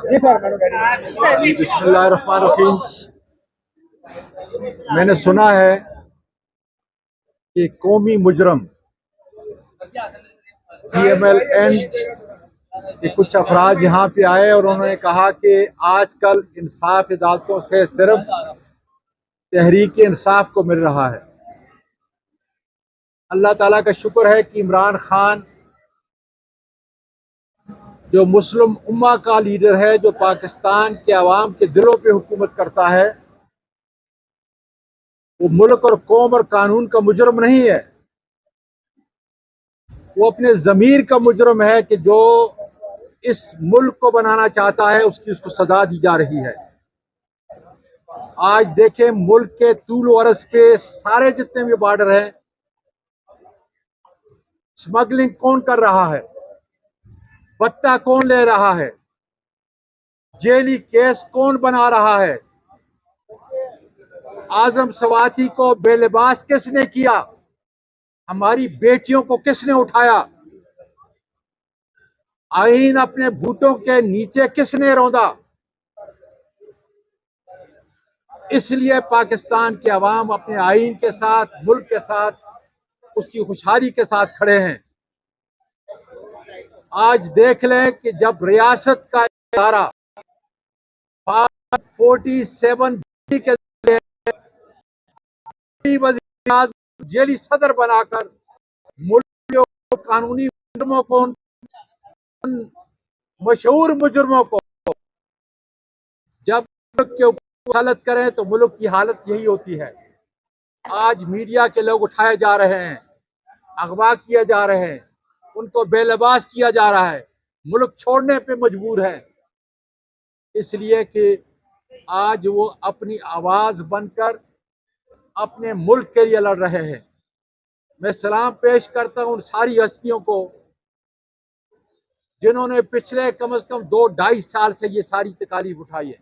बिस्मिल्लाहिर्रहमानिर्रहीम। मैंने सुना है कि कौमी मुजरम PMLN के कुछ अफराद यहाँ पे आए और उन्होंने कहा कि आजकल इंसाफ अदालतों से सिर्फ तहरीक इंसाफ को मिल रहा है। अल्लाह ताला का शुक्र है कि इमरान खान जो मुस्लिम उम्मा का लीडर है, जो पाकिस्तान के अवाम के दिलों पे हुकूमत करता है, वो मुल्क और कौम और कानून का मुजरम नहीं है। वो अपने ज़मीर का मुजरम है कि जो इस मुल्क को बनाना चाहता है उसकी उसको सजा दी जा रही है। आज देखें, मुल्क के तूल व अर्ज पे सारे जितने भी बॉर्डर हैं, स्मगलिंग कौन कर रहा है, भत्ता कौन ले रहा है, जेली केस कौन बना रहा है, आजम सवाती को बेलिबास किसने किया, हमारी बेटियों को किसने उठाया, आईन अपने बूटों के नीचे किसने रौंदा। इसलिए पाकिस्तान के अवाम अपने आईन के साथ, मुल्क के साथ, उसकी खुशहाली के साथ खड़े हैं। आज देख लें कि जब रियासत का इदारा 47 के जेली सदर बनाकर मुल्क के कानूनी मुजरमों को, मशहूर मुजरमों को जब मुल्क के ऊपर हालत करें तो मुल्क की हालत यही होती है। आज मीडिया के लोग उठाए जा रहे हैं, अगवा किए जा रहे हैं, उनको बेलबास किया जा रहा है, मुल्क छोड़ने पे मजबूर है, इसलिए कि आज वो अपनी आवाज बनकर अपने मुल्क के लिए लड़ रहे हैं। मैं सलाम पेश करता हूं उन सारी हस्तियों को जिन्होंने पिछले कम से कम 2-2.5 साल से ये सारी तकालीफ उठाई है।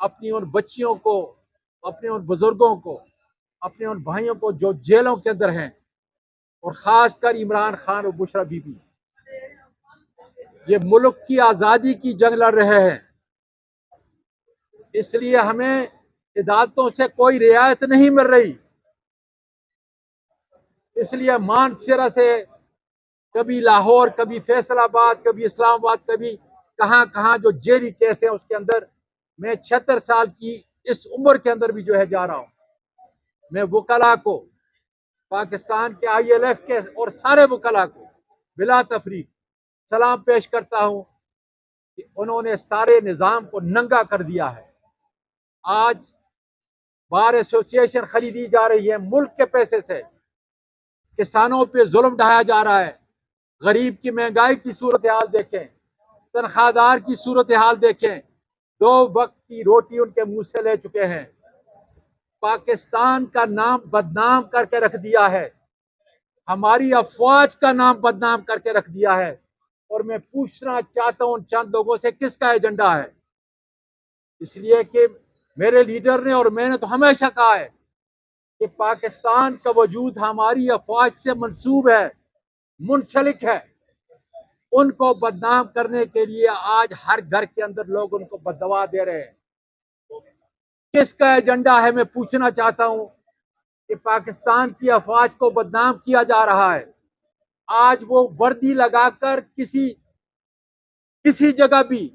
अपनी उन बच्चियों को, अपने उन बुजुर्गों को, अपने उन भाइयों को जो जेलों के अंदर हैं, और खासकर इमरान खान और बुशरा बीबी, ये मुल्क की आज़ादी की जंग लड़ रहे हैं। इसलिए हमें अदालतों से कोई रियायत नहीं मिल रही। इसलिए मानसरा से कभी लाहौर, कभी फैसलाबाद, कभी इस्लामाबाद, कभी कहाँ कहाँ जो जेली केस है उसके अंदर मैं 76 साल की इस उम्र के अंदर भी जो है जा रहा हूँ। मैं वकला को, पाकिस्तान के ILF के और सारे वकला को बिला तफरीक सलाम पेश करता हूँ कि उन्होंने सारे निज़ाम को नंगा कर दिया है। आज बार एसोसिएशन खरीदी जा रही है मुल्क के पैसे से, किसानों पे जुल्म ढाया जा रहा है, गरीब की महंगाई की सूरत हाल देखें, तनख्वाहदार की सूरत हाल देखें, 2 वक्त की रोटी उनके मुंह से ले चुके हैं, पाकिस्तान का नाम बदनाम करके रख दिया है, हमारी अफवाज का नाम बदनाम करके रख दिया है। और मैं पूछना चाहता हूं चंद लोगों से, किसका एजेंडा है? इसलिए कि मेरे लीडर ने और मैंने तो हमेशा कहा है कि पाकिस्तान का वजूद हमारी अफवाज से मंसूब है, मुंसलिक है। उनको बदनाम करने के लिए आज हर घर के अंदर लोग उनको बददुआ दे रहे हैं। किसका एजेंडा है? मैं पूछना चाहता हूं कि पाकिस्तान की अफवाज को बदनाम किया जा रहा है। आज वो वर्दी लगाकर किसी किसी जगह भी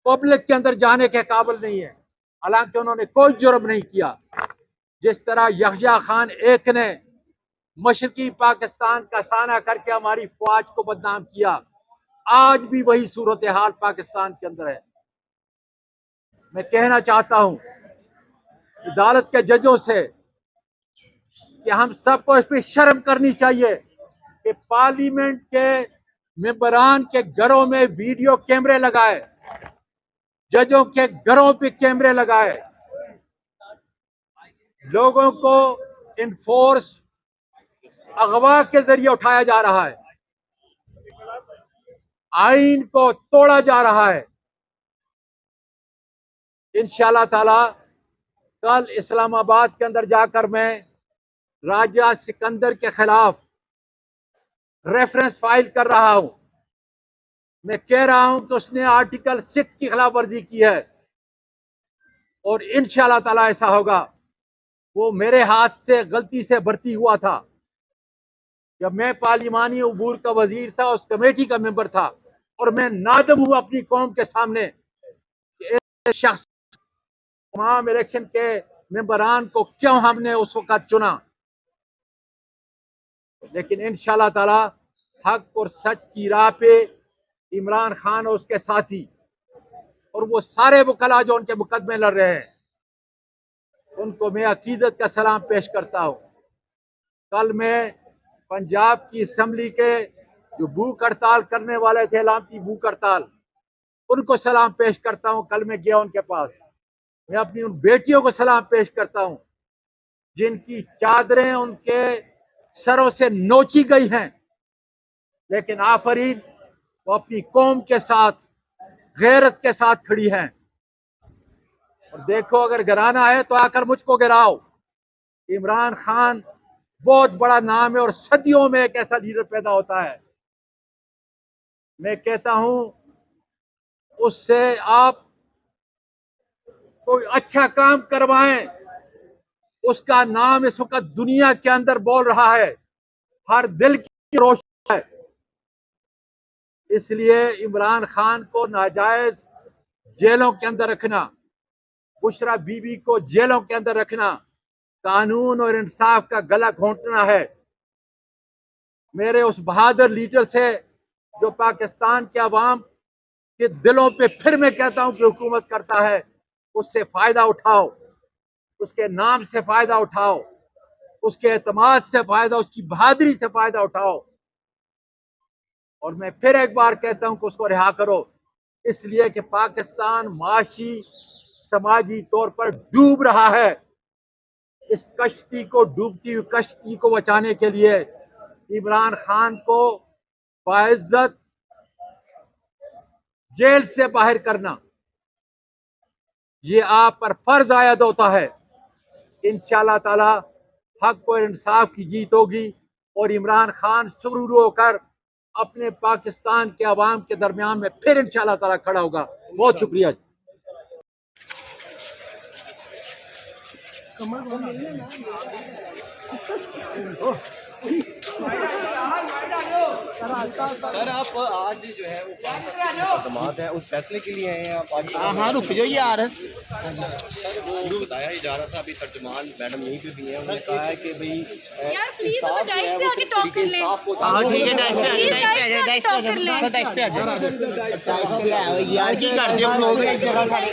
पब्लिक के अंदर जाने के काबिल नहीं है, हालांकि उन्होंने कोई जुर्म नहीं किया। जिस तरह यहया खान एक ने मशरकी पाकिस्तान का साना करके हमारी फौज को बदनाम किया, आज भी वही सूरत हाल पाकिस्तान के अंदर है। मैं कहना चाहता हूं अदालत के जजों से कि हम सबको इस पर शर्म करनी चाहिए कि पार्लियामेंट के मेंबरान के घरों में वीडियो कैमरे लगाए, जजों के घरों पे कैमरे लगाए, लोगों को इनफोर्स अगवा के जरिए उठाया जा रहा है, आईन को तोड़ा जा रहा है। इंशाल्लाह ताला कल इस्लामाबाद के अंदर जाकर मैं राजा सिकंदर के खिलाफ रेफरेंस फाइल कर रहा हूं। मैं कह रहा हूं कि उसने आर्टिकल 6 की खिलाफ वर्जी की है और इंशाल्लाह ताला ऐसा होगा। वो मेरे हाथ से गलती से भर्ती हुआ था जब मैं पार्लिमानी अबूर का वजीर था, उस कमेटी का मेंबर था, और मैं नादम हुआ अपनी कौम के सामने कि एक शख्स तमाम इलेक्शन के मेंबरान को क्यों हमने उस वक्त चुना। लेकिन इंशाल्लाह ताला हक और सच की राह पे इमरान खान और उसके साथी और वो सारे वकला जो उनके मुकदमे लड़ रहे हैं, उनको मैं अकीदत का सलाम पेश करता हूँ। कल मैं पंजाब की असम्बली के जो भूख हड़ताल करने वाले थे, लामती भूख हड़ताल, उनको सलाम पेश करता हूँ। कल मैं गया उनके पास, मैं अपनी उन बेटियों को सलाम पेश करता हूँ जिनकी चादरें उनके सरों से नोची गई हैं, लेकिन आफरीन वो अपनी कौम के साथ गैरत के साथ खड़ी हैं। और देखो, अगर गिराना है तो आकर मुझको गिराओ। इमरान खान बहुत बड़ा नाम है और सदियों में एक ऐसा लीडर पैदा होता है। मैं कहता हूं उससे आप कोई अच्छा काम करवाएं, उसका नाम इस वक्त दुनिया के अंदर बोल रहा है, हर दिल की रोशनी है। इसलिए इमरान खान को नाजायज जेलों के अंदर रखना, बुशरा बीबी को जेलों के अंदर रखना, कानून और इंसाफ का गला घोंटना है। मेरे उस बहादुर लीडर से जो पाकिस्तान के अवाम के दिलों पे फिर मैं कहता हूं कि हुकूमत करता है, उससे फायदा उठाओ, उसके नाम से फायदा उठाओ, उसके एतमाद से फायदा, उसकी बहादुरी से फायदा उठाओ। और मैं फिर एक बार कहता हूं कि उसको रिहा करो, इसलिए कि पाकिस्तान माशी समाजी तौर पर डूब रहा है। इस कश्ती को, डूबती हुई कश्ती को बचाने के लिए इमरान खान को बाइज्जत जेल से बाहर करना, ये आप पर फर्ज आयद होता है। इंशाल्लाह ताला हक और इंसाफ की जीत होगी और इमरान खान सुरूर होकर अपने पाकिस्तान के अवाम के दरमियान में फिर इंशाल्लाह ताला खड़ा होगा। बहुत शुक्रिया। सर आप आज जो है वो मुकदमात है उस फैसले के लिए आए हैं आप आज? हाँ रुक जाओ यार। सर वो बताया ही जा रहा था, अभी तर्जुमान मैडम यहीं पे भी हैं, उन्होंने कहा है कि भाई यार प्लीज अगर डाइस पे आके टॉक कर ले। हाँ ठीक है, डाइस पे आ जाओ, डाइस पे आ जाओ, डाइस पे आ जाओ, डाइस पे आ जाओ, डाइस पे ले आओ यार, की करते हो लोग एक जगह सारे।